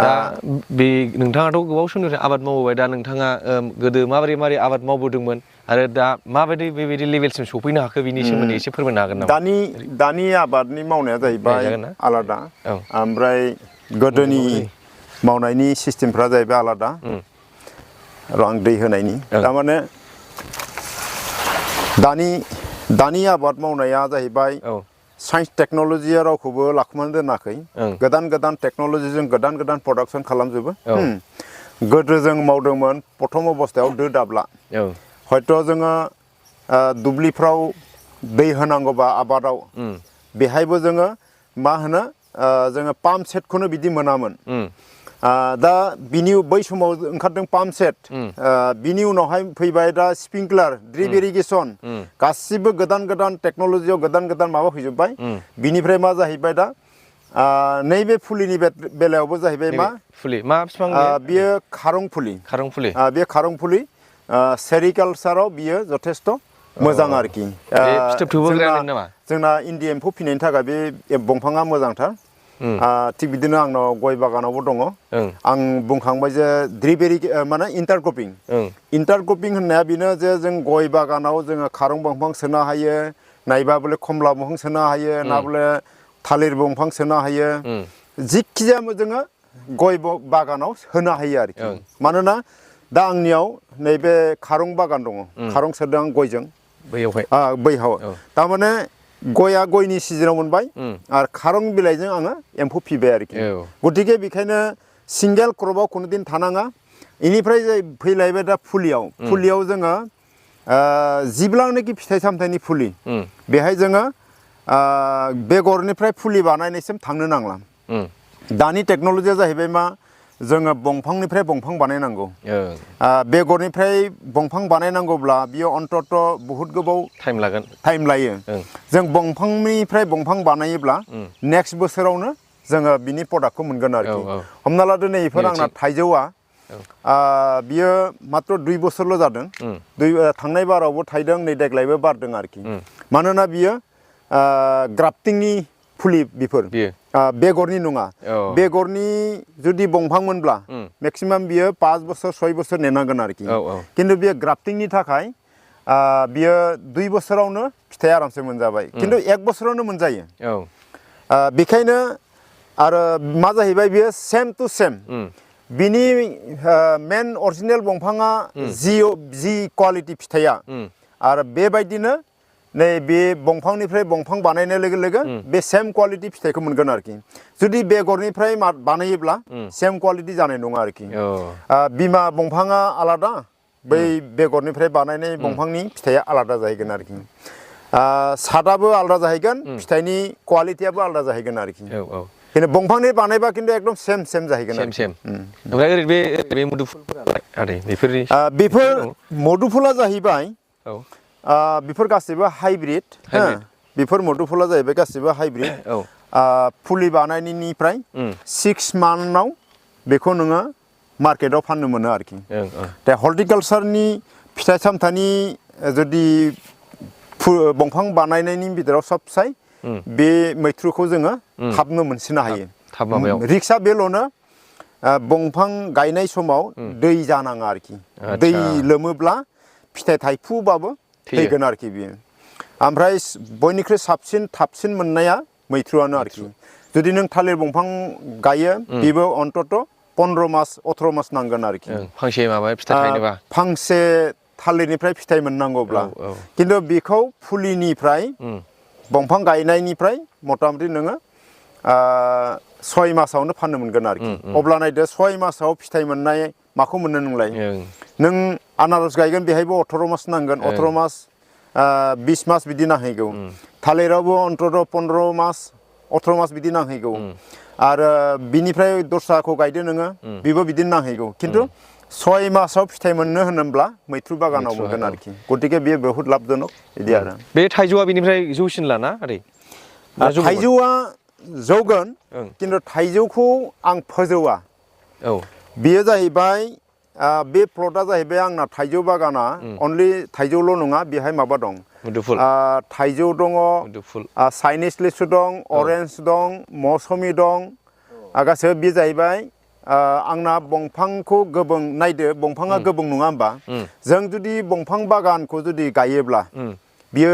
बे नोंथाङाथ' गोबाव समनिफ्राय आबाद मावबाय दा नोंथाङा गोदो माबोरै आबाद मावबोदोंमोन आरो दा माबायदि बेबायदि लेभेलसिम सफैनो हाखो बिनि सोमोन्दै एसे फोरमायनो हागोन नामा? दानि आबादनि मावनाया जाहैबाय आलादा ओमफ्राय गोदोनि मावनायनि सिस्टेमफ्रा जाहैबाय आलादा र' आं दै होनायनि तारमाने दानि आबाद मावनाया जाहैबाय साइन्स टेक्न'लजिया रावखौबो लाखुमानो दोनाखै गोदान टेक्न'लजिजों गोदान प्रडाक्सन खालामजोबो गोदो जों मावदोंमोन प्रथम अबस्थायाव दो दाब्ला हयथ' जोङो दुब्लिफ्राव दै होनांगौबा आबादाव बेहायबो जोङो मा होनो जोङो पाम्प सेटखौनो बिदि मोनामोन दा बै समाव ओंखारदों पाम्प सेट बिनि उनावहाय फैबाय दा स्प्रिंकलार ड्रिप इरिगेसन गासिबो गोदान टेक्न'लजियाव गोदान माबा फैजोब्बाय बिनिफ्राय मा जाहैबाय दा नैबे फुलिनि बेलायावबो जाहैबाय मा बिफां बियो खारं फुलि बे खारं फुलि सेरिकालचाराव बियो जथेस्थ' मोजां आरोखि जोंना इन्दि एम्फौ फिनायनि थाखाय बे दंफाङा मोजांथार थिग बिदिनो आंनाव गय बागानावबो दङ आं बुंखांबाय जे माने इन्टारक्रपिं होननाया बेनो जे जों गय बागानाव जोङो खारं दंफां सोनो हायो नायबा बले खमला दंफां सोनो हायो ना बले थालिर दंफां सोनो हायो जिखिजाया जोङो गय बागानाव होनो हायो आरोखि मानोना दा आंनियाव नैबे खारं बागान दङ खारं सोदों आं गयजों बैहाव तारमाने गया गयनि सिजोनाव मोनबाय आरो खारं बिलाइजों आङो एम्फौ फिबाय आरोखि गतिके बेखायनो सिंगेल क्रपआव खुनुदिन थानाङा इनिफ्राय फैलायबाय दा फुलियाव जोङो जिब्लानाखि फिथाइ सामथाइनि फुलि बेहाय जोङो बेगरनिफ्राय फुलि बानायनायसिम थांनो नांला दानि टेक्न'लजिया जाहैबाय मा जोङो दंफांनिफ्राय दंफां बानायनांगौ बेगरनिफ्राय दंफां बानायनांगौब्ला बियो अन्तत बहुद गोबाव टाइम लायो जों दंफांनिफ्राय दंफां बानायोब्ला नेक्स्ट बोसोरावनो जोङो बिनि प्रडाक्टखौ मोनगोन आरोखि हमना लादो नै बेफोर आंना थाइजौआ बियो मात्र 2 बोसोरल' जादों थांनाय बारावबो थाइदों नै देग्लायबो बारदों आरोखि मानोना बियो ग्राफ्टिंनि फुलि बेफोर बेगरनि नङा बेगरनि जुदि दंफांमोनब्ला मेक्सिमाम बियो 5 बोसोर 6 बोसोर नेनांगोन आरोखि खिन्थु बियो ग्राफ्टिंनि थाखाय बियो 2 बोसोरावनो फिथाइ आरामसे मोनजाबाय खिन्थु 1 बोसोरावनो मोनजायो बेखायनो आरो मा जाहैबाय बियो सेम टु सेम बिनि मेन अरिजिनेल दंफाङा जि क्वालिटि फिथाइया आरो बेबायदिनो नै बे दंफांनिफ्राय दंफां बानायनाय लोगो बे सेम क्वालिटि फिथाइखौ मोनगोन आरोखि जुदि बेगरनिफ्राय बानायोब्ला सेम क्वालिटि जानाय नङा आरोखि बिमा दंफाङा आलादा बै बेगरनिफ्राय बानायनाय दंफांनि फिथाइया आलादा जाहैगोन आरोखि सादाबो आलादा जाहैगोन फिथाइनि क्वालिटियाबो आलादा जाहैगोन आरोखि खिन्थु दंफांनि बानायबा खिन्थु एकदम सेम जाहैगोन ओमफ्राय बे मुदुफुलफोरा बेफोर मुदुफुला जाहैबाय बेफोर गासैबो हाइब्रिद बेफोर मुदुफुला जाहैबाय गासैबो हाइब्रिद फुलि बानायनायनिफ्राय 6 मान्थआव बेखौ नोङो मार्केटाव फाननो मोनो आरोखि दा हर्टिकालचारनि फिथाइ सामथाइनि जुदि दंफां बानायनायनि बिथोराव सबसाय बे मैथ्रुखौ जोङो थाबनो मोनसिनो हायो रिक्सा बेल'नो दंफां गायनाय समाव दै जानाङा आरोखि दै लोमोब्ला फिथाइ थाइफुबाबो थैगोन आरोखि बियो ओमफ्राय बयनिख्रुइ थाबसिन मोननाया मैथ्रुआनो आरोखि जुदि नों थालिर दंफां गायो बेबो अन्तत 15 मास 18 मास नांगोन आरोखि फांसे फिथाइ थायनोबा फांसे थालिरनिफ्राय फिथाइ मोननांगौब्ला खिन्थु बेखौ फुलिनिफ्राय दंफां गायनायनिफ्राय मथा-मथि नोङो 6 मासावनो फाननो मोनगोन आरोखि अब्ला नायदो 6 मासाव फिथाइ मोननाय माखौ मोननो नोंलाय नों आनारस गायगोन बेहायबो 18 मास नांगोन 18 मास 20 मास बिदि नांहैगौ थालिरावबो अन्तत 15 मास 18 मास बिदि नांहैगौ आरो बिनिफ्राय दस्राखौ गायदो नोङो बेबो बिदिनो नांहैगौ खिन्थु 6 मासाव फिथाइ मोननो होनोब्ला मैथ्रु बागानाव मोनगोन आरोखि गतिके बेयो बहुत लाबजनक बिदि आरो बे थाइजौआ बिनिफ्राय जौसिन लाना थाइजौआ जौगोन खिन्थु थाइजौखौ आं फोजौआ बेयो जाहैबाय बे प्लटआ जाहैबाय आंना थाइजौ बागाना अनलि थाइजौल' नङा बेहाय माबा दं थाइजौ दङ चाइनिस लिसु दं अरेन्ज दं मौसुमि दं गासैबो बे जाहैबाय आंना बंफांखौ गोबां नायदो बंफाङा गोबां नङा होमबा जों जुदि बंफां बागानखौ जुदि गायोब्ला बियो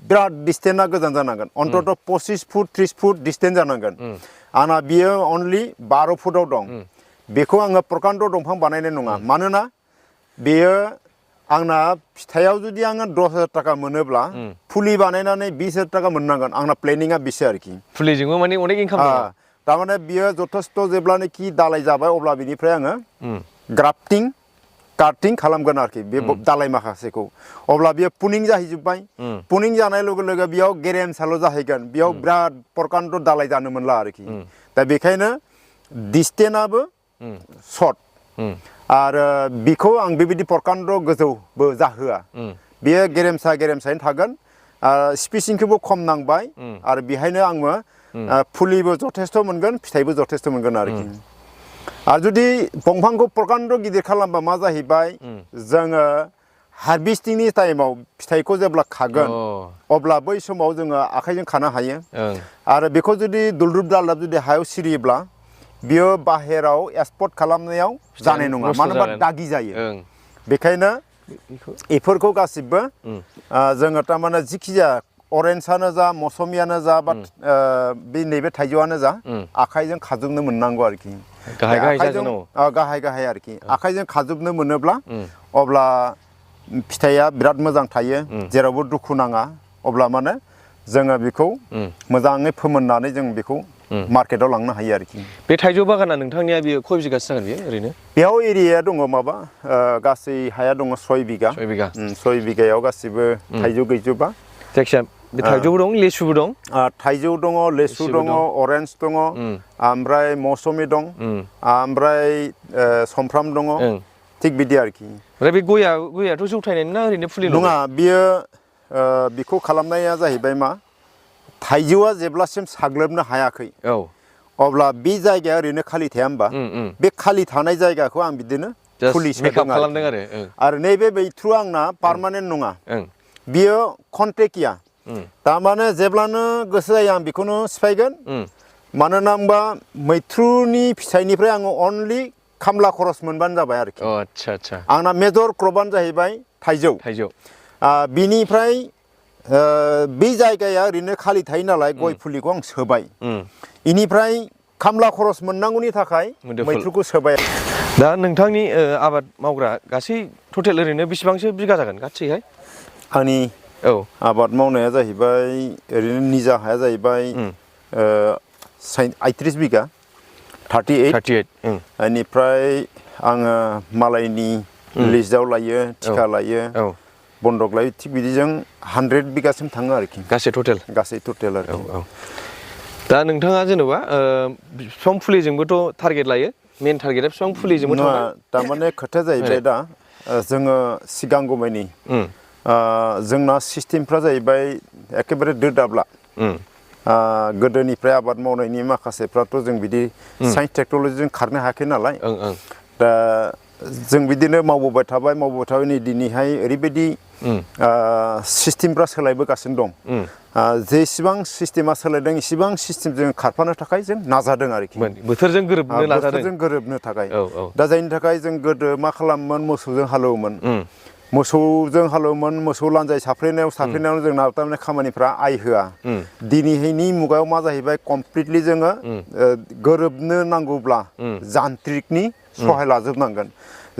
बिराद डिस्टेन्सआ गोजान जानांगोन अन्तत 25 फुट 30 फुट डिस्टेन्स जानांगोन आंना बियो अनलि 12 फुटाव दं बेखौ आङो प्रकान्ड दंफां बानायनाय नङा मानोना बेयो आंना फिथाइयाव जुदि आङो 10,000 थाखा मोनोब्ला फुलि बानायनानै 20,000 थाखा मोननांगोन आंना प्लेनिंआ बिसो आरोखि फुलिजोंबो माने अनेक इनकाम दङ तारमाने बियो जथेस्थ जेब्लानोखि दालाय जाबाय अब्ला बिनिफ्राय आङो ग्राफ्टिं काटिं खालामगोन आरोखि बे दालाय माखासेखौ अब्ला बियो पुनिं जाहैजोब्बाय पुनिं जानाय लोगो लोगो बेयाव गेरेमसाल' जाहैगोन बेयाव बिराद प्रकान्ड दालाय जानो मोनला आरोखि दा बेखायनो डिस्टेन्सआबो सर्ट आरो बिखौ आं बेबायदि प्रकान्ड गोजौबो जाहोआ बेयो गेरेमसायैनो थागोन स्पेसिंखौबो खम नांबाय आरो बेहायनो आङो फुलिबो जथेस्थ मोनगोन फिथाइबो जथेस्थ मोनगोन आरोखि आरो जुदि दंफांखौ प्रकान्ड गिदिर खालामबा मा जाहैबाय जोङो हारभेस्टिंनि टाइमाव फिथाइखौ जेब्ला खागोन अब्ला बै समाव जोङो आखाइजों खानो हायो आरो बेखौ जुदि दुलदुब दालदाब जुदि हायाव सिरियोब्ला बियो बाहेराव एक्सपर्ट खालामनायाव जानाय नङा मानो होनबा दागि जायो बेखायनो बेफोरखौ गासिबो जोङो थारमाने जिखिजाया अरेन्जआनो जा मौसुमियानो जा बा बे नैबे थाइजौआनो जा आखाइजों खाजोबनो मोननांगौ आरोखि गाहाय आरोखि आखाइजों खाजोबनो मोनोब्ला अब्ला फिथाइया बिराद मोजां थायो जेरावबो दुखु नाङा अब्ला माने जोङो बेखौ मोजाङै फोमोननानै जों बेखौ मार्केटाव लांनो हायो आरोखि बे थाइजौ बागाना नोंथांनिया बियो खय बिगासो जागोन बियो ओरैनो बेयाव एरियाया दङ माबा गासै हाया दङ 6 बिगा 6 बिगायाव गासिबो थाइजौ गैजोबा जायखिया बे थाइजौबो दं लेसुबो दं थाइजौ दङ लेसु दङ अरेन्ज दङ ओमफ्राय मौसुमि दं ओमफ्राय समफ्राम दङ थिग बिदि आरोखि ओमफ्राय बे गयाथ' जौथायनाय ना ओरैनो फुलि नङा बियो बिखौ खालामनाया जाहैबाय मा थाइजौआ जेब्लासिम साग्लोबनो हायाखै अब्ला बे जायगाया ओरैनो खालि थाया होमबा बे खालि थानाय जायगाखौ आं बिदिनो फुलि खालामदों आरो नैबे मैथ्रुआ आंना पार्मानेन्ट नङा बियो कन्टेकिया तारमाने जेब्लानो गोसो जायो आं बेखौनो सिफायगोन मानोना होनबा मैथ्रुनि फिथाइनिफ्राय आङो अनलि खामला खरस मोनबानो जाबाय आरोखि आच्छा आंना मेजर क्रपआनो जाहैबाय थाइजौ बिनिफ्राय बे जायगाया ओरैनो खालि थायो नालाय गय फुलिखौ आं सोबाय इनिफ्राय खामला खरस मोननांगौनि थाखाय मैथ्रुखौ सोबाय दा नोंथांनि आबाद मावग्रा गासै टटेल ओरैनो बेसेबांसो बिगा जागोन गासैहाय आंनि आबाद मावनाया जाहैबाय ओरैनो निजा हाया जाहैबाय 38 बिगा 38 बेनिफ्राय आङो मालायनि लिस्टआव लायो थिखा लायो बन्दक लायो थिग बिदिजों 100 बिगासिम थाङो आरोखि गासै टटेल आरोखि दा नोंथाङा जेनेबा बिफां फुलिजोंबोथ' टारगेट लायो मेन टारगेटआ बिफां फुलिजोंबो नङा थारमाने खोथाया जाहैबाय दा जोङो सिगांगौमानि जोंना सिस्टेमफ्रा जाहैबाय एखेबारे दोदाब्ला गोदोनिफ्राय आबाद मावनायनि माखासेफ्राथ' जों बिदि साइन्स टेक्न'लजिजों खारनो हायाखै नालाय दा जों बिदिनो मावबोबाय थाबाय नै दिनैहाय ओरैबायदि सिस्टेमफ्रा सोलायबोगासिनो दं जेसेबां सिस्टेमा सोलायदों इसेबां सिस्टेमजों खारफानो थाखाय जों नाजादों आरोखि बोथोरजों गोरोबनो थाखाय दा जायनि थाखाय जों गोदो मा खालामोमोन मोसौजों हालेवोमोन मोसौ लान्जाय साफ्रेनायाव जोंना थारमाने खामानिफ्रा आइ होआ दिनैहायनि मुगायाव मा जाहैबाय कमप्लिटलि जोङो गोरोबनो नांगौब्ला जान्त्रिकनि सहाय लाजोबनांगोन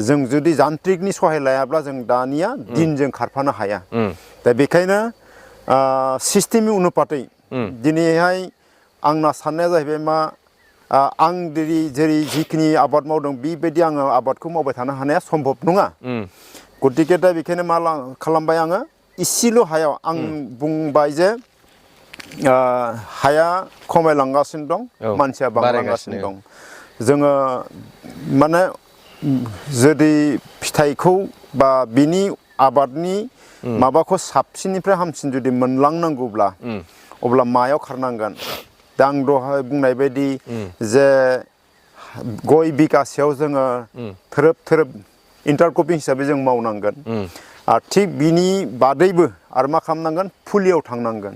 जों जुदि जान्त्रिकनि सहाय लायाब्ला जों दानिया दिनजों खारफानो हाया दा बेखायनो सिस्टेमनि अनुपातै दिनैहाय आंना साननाया जाहैबाय मा आं जेरै जिखिनि आबाद मावदों बेबायदि आङो आबादखौ मावबाय थानो हानाया सम्भब नङा गतिके दा बेखायनो मा खालामबाय आङो इसेल' हायाव आं बुंबाय जे हाया खमायलांगासिनो दं मानसिया बांलांगासिनो दं जोङो माने जुदि फिथाइखौ बा बिनि आबादनि माबाखौ साबसिननिफ्राय हामसिन जुदि मोनलांनांगौब्ला अब्ला मायाव खारनांगोन दा आं दहाय बुंनाय बायदि जे गय बिगासेयाव जोङो थोरोब इन्टारक्रपिं हिसाबै जों मावनांगोन आरो थिग बिनि बादैबो आरो मा खालामनांगोन फुलियाव थांनांगोन